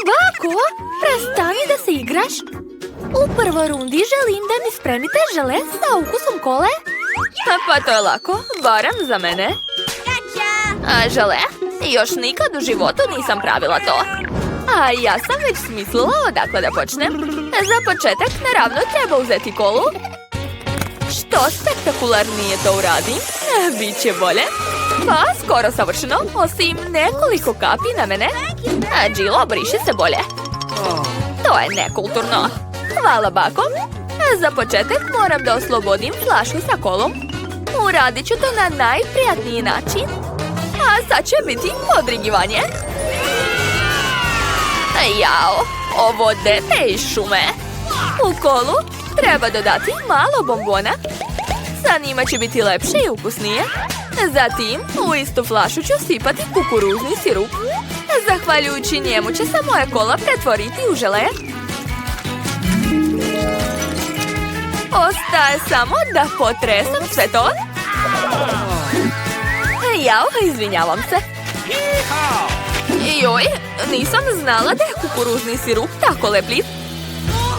Bako, prestani da se igraš. U prvoj rundi želim da mi spremite žele sa ukusom kole. Pa to je lako, barem za mene. A žele? Još nikad u životu nisam pravila to. A ja sam već smislila odakle da počnem. Za početak naravno treba uzeti kolu. Što spektakularnije to uradim, bit će bolje. Pa skoro savršeno, osim nekoliko kapi na mene. A Jill, obriši se bolje. To je nekulturno. Hvala, bako. Za početak moram da oslobodim flašu sa kolom. Uradit ću to na najprijatniji način. A sad će biti podrigivanje. Jao, ovo dete iz šume. U kolu treba dodati malo bombona. Sa njima će biti lepše i ukusnije. Zatim u istu flašu ću sipati kukuruzni sirup. Zahvaljujući njemu će se moja kola pretvoriti u žele. Ostaje samo da potresam sve to. Jao, izvinjavam se. Joj, nisam znala da je kukuruzni sirup tako lepljiv.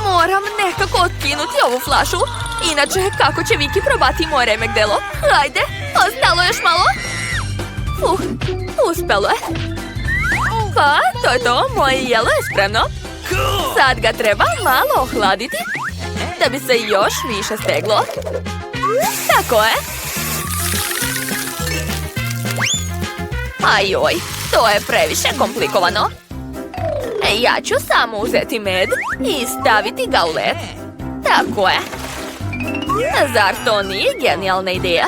Moram nekako otkinuti ovu flašu. Inače, kako će Viki probati moje remek delo? Hajde, ostalo još malo. Uspelo je. Pa, to je to, moje jelo je spremno. Sad ga treba malo ohladiti, da bi se još više steglo. Tako je. Ajoj, to je previše komplikovano. Ja ću samo uzeti med i staviti ga u led. Tako je. Zar to nije genijalna ideja?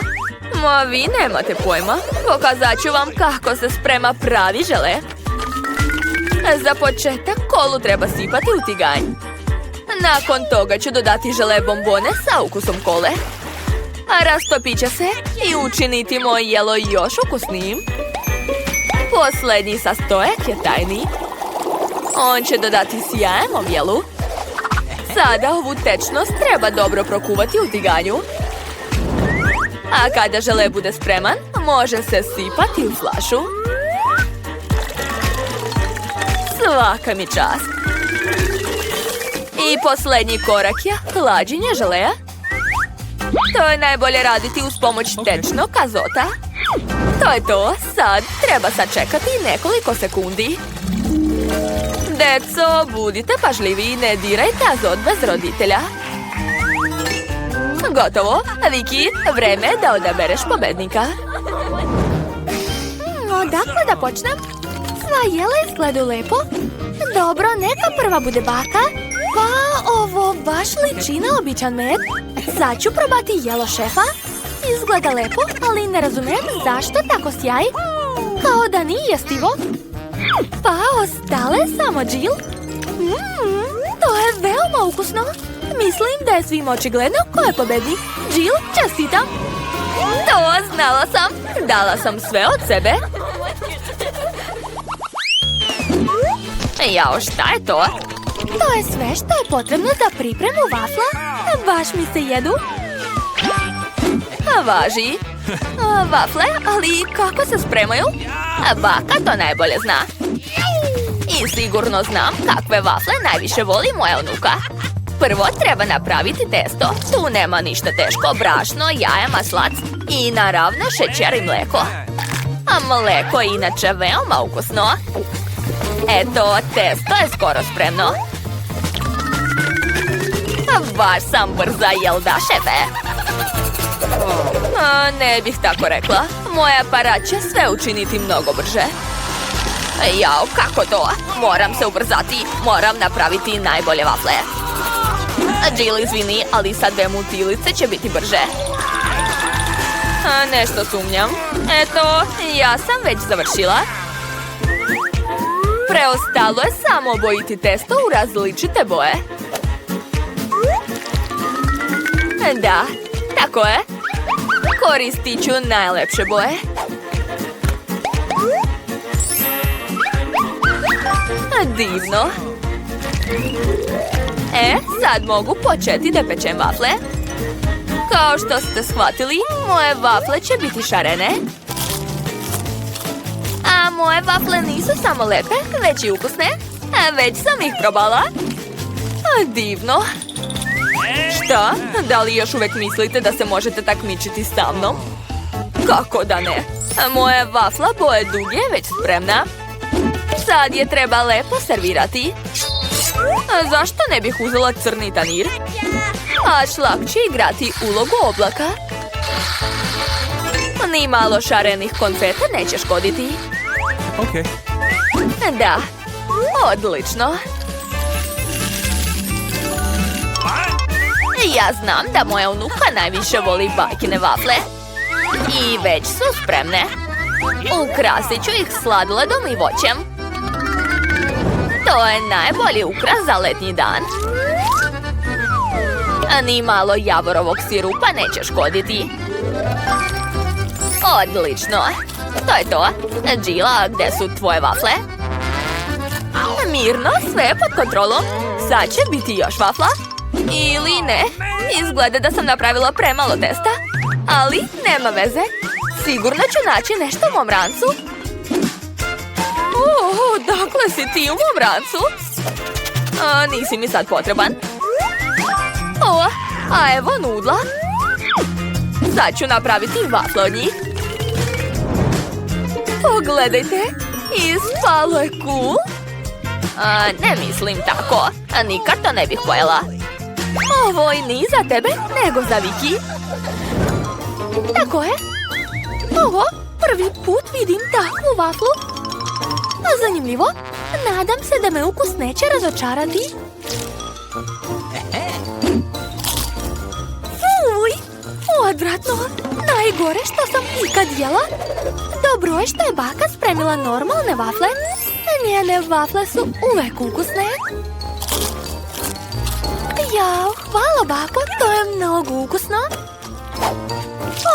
Ma vi nemate pojma. Pokazat ću vam kako se sprema pravi žele. Za početak kolu treba sipati u tiganj. Nakon toga ću dodati žele bombone sa ukusom kole. A rastopit će se i učiniti moje jelo još ukusnijim. Posljednji sastojak je tajni. On će dodati sjajan jelu. Sada ovu tečnost treba dobro prokuvati u tiganju. A kada žele bude spreman, može se sipati u flašu. Svaka mi čast. I posljednji korak je hlađenje želeja. To je najbolje raditi uz pomoć tečnog azota. To je to, sad treba sačekati nekoliko sekundi. Deco, budite pažljivi i ne dirajte azot bez roditelja. Gotovo, Viki, vreme je da odabereš pobednika. Odakle da počnem? Sva jela izgledaju lepo. Dobro, neka prva bude baka. Pa, ovo baš liči na običan med. Sad ću probati jelo šefa. Izgleda lepo, ali ne razumijem zašto tako sjaji. Kao da nije jestivo. Pa, ostale samo Jill. To je veoma ukusno. Mislim da je svim očigledno ko je pobednik. Jill, čestitam. To znala sam. Dala sam sve od sebe. Jao, šta je to? To je sve što je potrebno za pripremu vafla. Baš mi se jedu. Važi. Vafle, ali kako se spremaju? Baka to najbolje zna. I sigurno znam kakve vafle najviše voli moja unuka. Prvo treba napraviti testo. Tu nema ništa teško. Brašno, jaja, maslac i naravno šećer i mleko. A mleko je inače veoma ukusno. Eto, testo je skoro spremno. Baš sam brza, jel da, šefe? Ne bih tako rekla. Moj aparat će sve učiniti mnogo brže. Jao, kako to? Moram se ubrzati. Moram napraviti najbolje vafle. Jill, izvini, ali sa 2 multilice će biti brže. Nešto sumnjam. Eto, ja sam već završila. Preostalo je samo obojiti testo u različite boje. Da, tako je. Koristit ću najlepše boje. Divno. Sad mogu početi da pečem vafle. Kao što ste shvatili, moje vafle će biti šarene. A moje vafle nisu samo lepe, već i ukusne. Već sam ih probala. Divno. Šta? Da li još uvijek mislite da se možete takmičiti sa mnom? Kako da ne? Moja vafla boje duge već spremna. Sad je treba lepo servirati. Zašto ne bih uzela crni tanir? A šlak će igrati ulogu oblaka. Ni malo šarenih konfeta neće škoditi. Okay. Da, odlično. Ja znam da moja unuka najviše voli bajkine vafle. I već su spremne. Ukrasit ću ih sladoledom i voćem. To je najbolji ukras za letnji dan. Ni malo javorovog sirupa neće škoditi. Odlično. To je to. Jill, gdje su tvoje vafle? Mirno, sve je pod kontrolom. Sad će biti još vafla. Ili ne. Izgleda da sam napravila premalo testa. Ali nema veze. Sigurno ću naći nešto u mom rancu. Dakle si ti u mom rancu? Nisi mi sad potreban. A evo nudla. Sad ću napraviti vafle od njih. Pogledajte. Ispalo je cool. Ne mislim tako. Nikad to ne bih pojela. Ovo i nije za tebe, nego za Viki. Tako je. Ovo, prvi put vidim takvu vaflu. Zanimljivo. Nadam se da me ukus neće razočarati. Fuj, odvratno. Najgore što sam ikad jela. Dobro je što je baka spremila normalne vafle. Njene vafle su uvek ukusne. Jao, hvala bako, to je mnogo ukusno.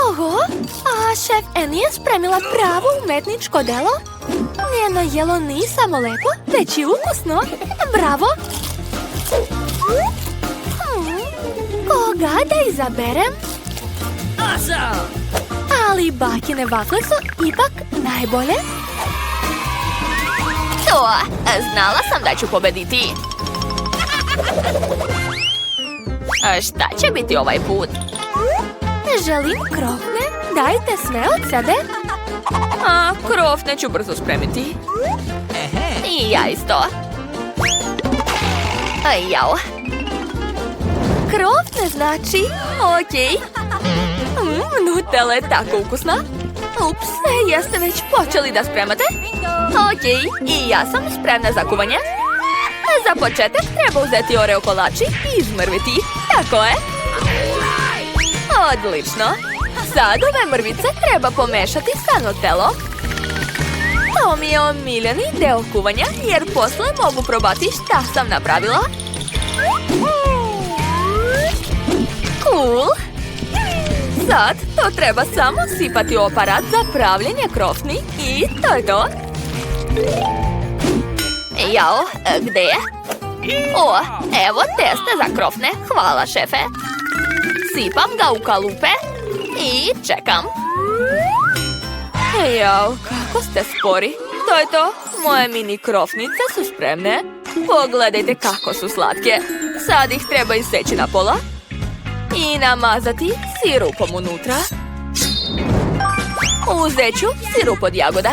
Oho, a šef Annie je spremila pravo umetničko delo. Njeno jelo nije samo lepo, već i ukusno. Bravo! Koga da izaberem? Ali bakine vafle su ipak najbolje. To, znala sam da ću pobediti. Šta će biti ovaj put? Želim krofne, dajte sve od sebe. Krofne ću brzo spremiti. I ja isto. Jao. Krofne znači, okej. Nutella je tako ukusna. Ups, jeste već počeli da spremate? Okej, i ja sam spremna za kuvanje. Za početak treba uzeti oreo kolači i izmrviti. Tako je. Odlično. Sad ove mrvice treba pomešati sa nutellom. To mi je omiljeni deo kuvanja, jer posle mogu probati šta sam napravila. Cool. Sad to treba samo sipati u aparat za pravljenje krofni i to je to. Jao, gdje je? Evo testa za krofne. Hvala, šefe. Sipam ga u kalupe i čekam. Jao, kako ste spori. To je to. Moje mini krofnice su spremne. Pogledajte kako su slatke. Sad ih treba iseći na pola i namazati sirupom unutra. Uzet ću sirup od jagoda.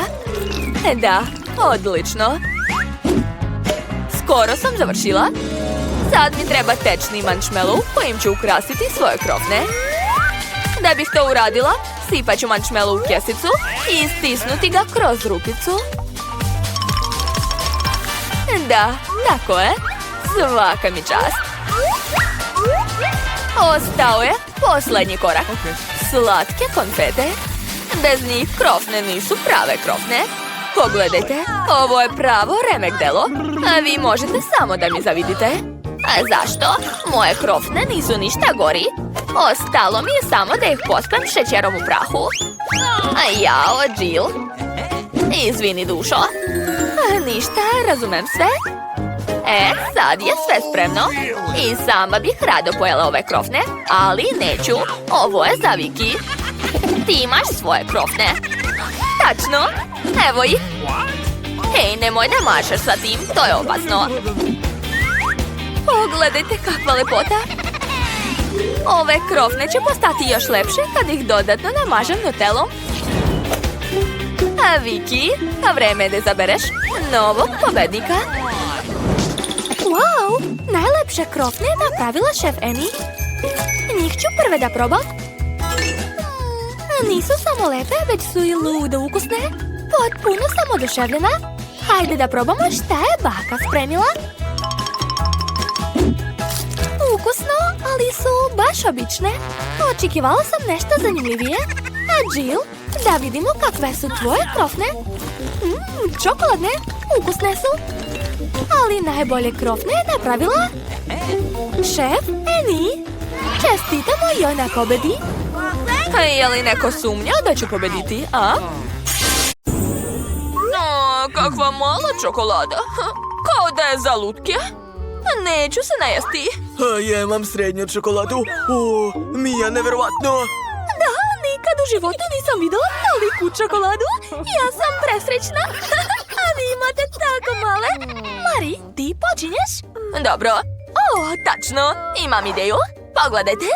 Da, odlično. Skoro sam završila. Sad mi treba tečni marshmallow kojim ću ukrasiti svoje krofne. Da bih to uradila, sipat ću marshmallow u kesicu i stisnuti ga kroz rukicu. Da, tako je. Svaka mi čast. Ostao je posljednji korak. Slatke konfete. Bez njih krofne nisu prave krofne. Pogledajte, ovo je pravo remek delo. A vi možete samo da mi zavidite. A zašto? Moje krofne nisu ništa gori. Ostalo mi je samo da ih pospem šećerom u prahu. A jao, Jill. Izvini, dušo. Ništa, razumem sve. Sad je sve spremno. I sama bih rado pojela ove krofne, ali neću. Ovo je za Viki. Ti imaš svoje krofne. tačno. Evo ih. Hej, nemoj da mašaš sa tim, to je opasno. Pogledajte kakva lepota. Ove krofne će postati još lepše kad ih dodatno namažem nutelom. A Viki, vreme je da izabereš novog pobednika. Wow, najlepše krofne je napravila šef Annie. Njih ću prve da probam. Nisu samo lepe, već su i ludo ukusne. Potpuno sam oduševljena. Hajde da probamo šta je baka spremila. Ukusno, ali su baš obične. Očekivala sam nešto zanimljivije. A Jill, da vidimo kakve su tvoje krofne. Čokoladne, ukusne su. Ali najbolje krofne je napravila šef Annie. Čestitamo joj na pobedi. Je li neko sumnja da ću pobediti, a? Kakva mala čokolada. Kao da je za lutke. Neću se najesti. Ja imam srednju čokoladu. O, Mija, neverovatno. Da, nikad u životu nisam videla toliku čokoladu. Ja sam presrećna. Ali imate tako male. Mari, ti počinješ? Dobro. O, tačno. Imam ideju. Pogledajte.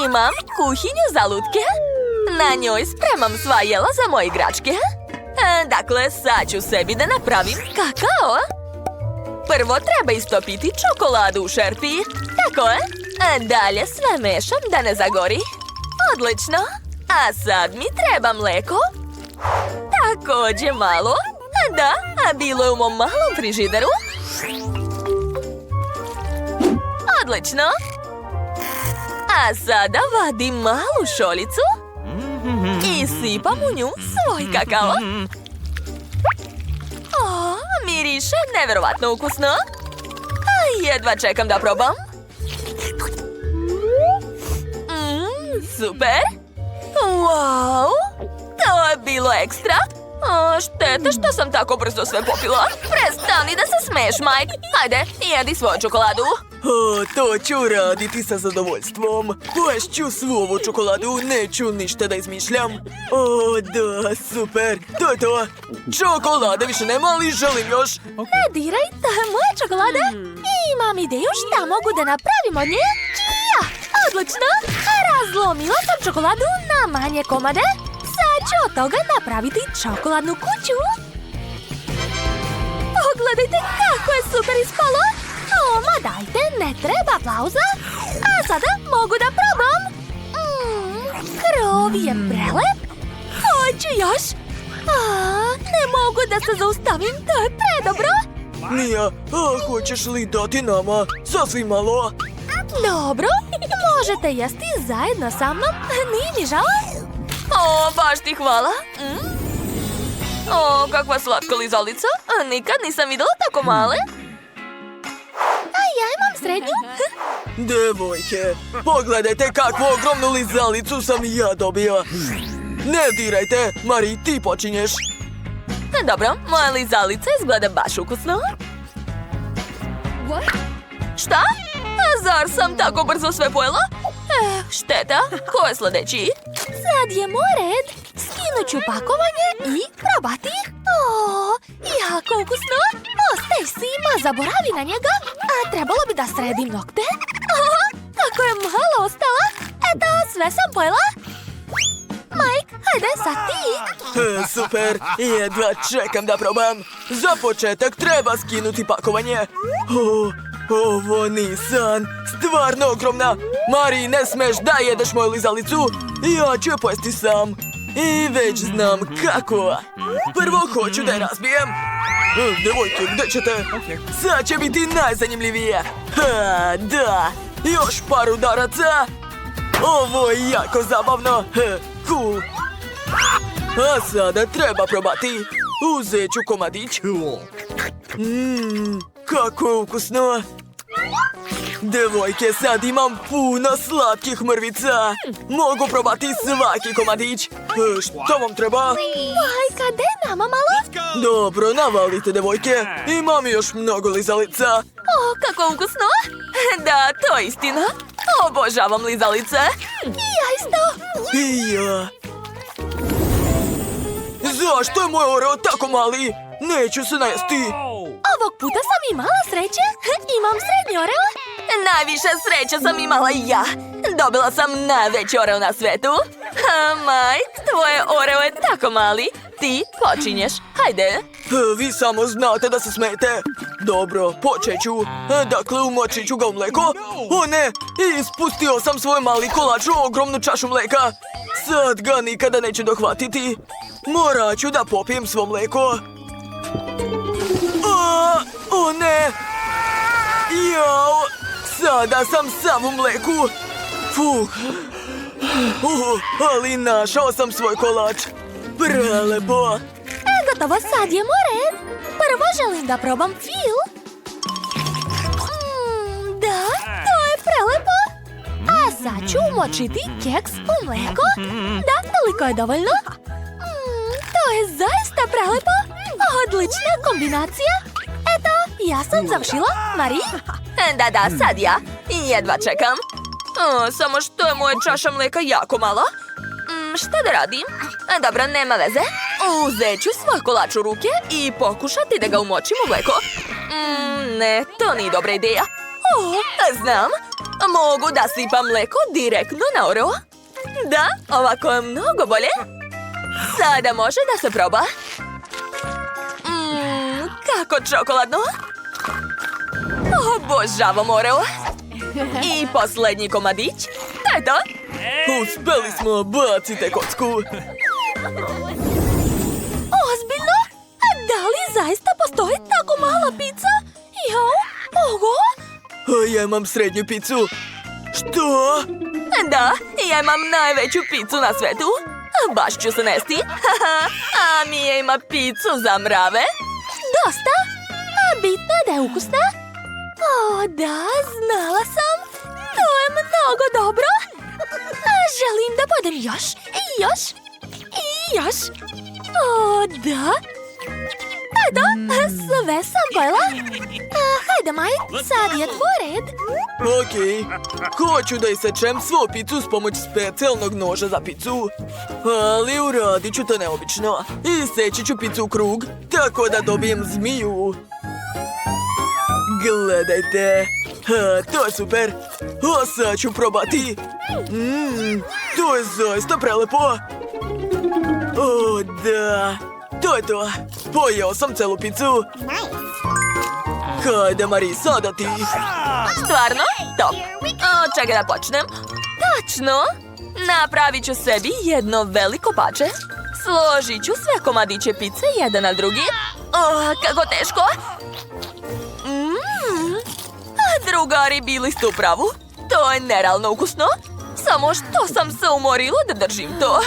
Imam kuhinju za lutke. Na njoj spremam sva jela za moje igračke. Dakle, sad ću sebi da napravim kakao. Prvo treba istopiti čokoladu u šerpi. Tako je. Dalje sve mešam da ne zagori. Odlično. A sad mi treba mleko. Također malo. Da, a bilo je u mom malom frižideru. Odlično. A sada vadim malu šoljicu i sipam u nju svoj kakao. O, miriše neverovatno ukusno. Jedva čekam da probam. Super. Wow, to je bilo ekstra. Šteta što sam tako brzo sve popila. Prestani da se smeješ, Mike. Hajde, jedi svoju čokoladu. To ću raditi sa zadovoljstvom. Poješću svu ovu čokoladu, neću ništa da izmišljam. O, da, super. To je to. Čokolade više nema, ali želim još. Ne diraj, to je moja čokolada. Imam ideju šta mogu da napravim od nje. Ja, odlično. Razlomila sam čokoladu na manje komade. Sad ću od toga napraviti čokoladnu kuću. Pogledajte kako je super ispalo. Ma dajte, ne treba aplauza. A sada mogu da probam. Krov je prelep. Hoću još. Ne mogu da se zaustavim, to je predobro. Mija, hoćeš li dati nama sasvim malo? Dobro, možete jesti zajedno sa mnom. Nije mi žao. Baš ti hvala. Kakva slatka lizalica. Nikad nisam videla tako male. Ja imam srednju. Devojke, pogledajte kakvu ogromnu lizalicu sam ja dobio. Ne dirajte, Mari, ti počinješ. Dobro, moja lizalica izgleda baš ukusno. Šta? Zar sam tako brzo sve pojela? Šteta, ko je sljedeći? Sad je moj red. Skinut ću pakovanje i probati. Jako ukusno. Stacy, ma zaboravi na njega. A trebalo bi da sredim nokte. Tako je malo ostala. Eto, sve sam pojela. Mike, hajde sad ti. Super, jedva čekam da probam. Za početak treba skinuti pakovanje. Ovo nisam. Stvarno ogromna. Mari, ne smeš da jedeš moju lizalicu. Ja ću je pojesti sam. I već znam kako. Prvo hoću da je razbijem. Devojke, gdje ćete? Sad će biti najzanimljivije. Da, još par udaraca. Ovo je jako zabavno. Cool. A sada treba probati. Uzet ću komadić. Kako ukusno. Devojke, sad imam puno slatkih mrvica. Mogu probati svaki komadić. Što vam treba? Majka, daj nama malo. Dobro, navalite, devojke. Imam još mnogo lizalica. Kako ukusno. Da, to je istina. Obožavam lizalice. Ja isto. I ja. Zašto je moj Oreo tako mali? Neću se najesti. Ovog puta sam imala sreće. Imam srednji Oreo. Najviše sreće sam imala i ja. Dobila sam najveći Oreo na svetu. Mike, tvoje Oreo je tako mali. Ti počinješ. Hajde. Vi samo znate da se smete. Dobro, počet ću. Dakle, umočit ću ga u mleko. O ne, ispustio sam svoj mali kolač u ogromnu čašu mleka. Sad ga nikada neću dohvatiti. Morat ću da popijem svo mleko. O ne! Jao! Sada sam sam u mleku. Fuh. Ali našao sam svoj kolač. Prelepo. Gotovo, sad je moj red. Prvo želim da probam fil. Da, to je prelepo. A sad ću umočiti keks u mleko. Da, toliko je dovoljno. To je zaista prelepo. Odlična kombinacija. Eto, ja sam završila. Mari? Da, sad ja. Jedva čekam. Samo što je moja čaša mleka jako mala. Šta da radim? Dobro, nema veze. Uzet ću svoj kolač u ruke i pokušati da ga umočim u mleko. Ne, to nije dobra ideja. Znam. Mogu da sipam mleko direktno na Oreo. Da, ovako je mnogo bolje. Sada može da se proba. Kako čokoladno. Obožavam Oreo. I posljednji komadić. To je to. Uspeli smo, bacite kocku. Ozbiljno? Da li zaista postoji tako mala pizza? Ogo? Ja imam srednju picu. Što? Da, ja imam najveću picu na svetu. Baš ću se nesti. A Mija ima picu za mrave. Dosta? A bitno je da je ukusna. Da, znala sam. To je mnogo dobro. Želim da budem još, i još, i još. Da. Eto, sve sam pojela. Hajde, Mike, sad je tvoj red. Okej. Hoću da isečem svu picu s pomoć specijalnog noža za picu. Ali uradit ću to neobično. Iseći ću picu u krug, tako da dobijem zmiju. Gledajte. To je super. A sad ću probati. To je zaista prelepo. O, da. To je to. Pojeo sam celu picu. Hajde, Mari, sada ti. Stvarno? Top. Čekaj da počnem. Tačno. Napravit ću sebi jedno veliko pače. Složit ću sve komadiće pice jedan na drugi. Kako teško. Drugari, bili ste u pravu. To je nerealno ukusno. Samo što sam se umorila da držim to.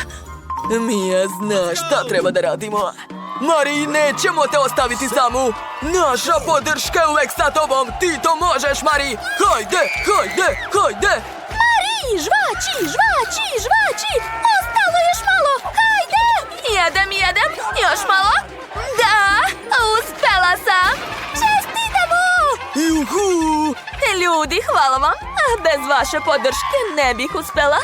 Mija zna šta treba da radimo. Mari, nećemo te ostaviti samu. Naša podrška je uvek sa tobom. Ti to možeš, Mari. Hajde, hajde, hajde. Mari, žvači. Ostalo još malo. Hajde. Jedem, još malo. Da, uspela sam. Čestitamo. Juhu. Ljudi, hvala vam. Bez vaše podrške ne bih uspela.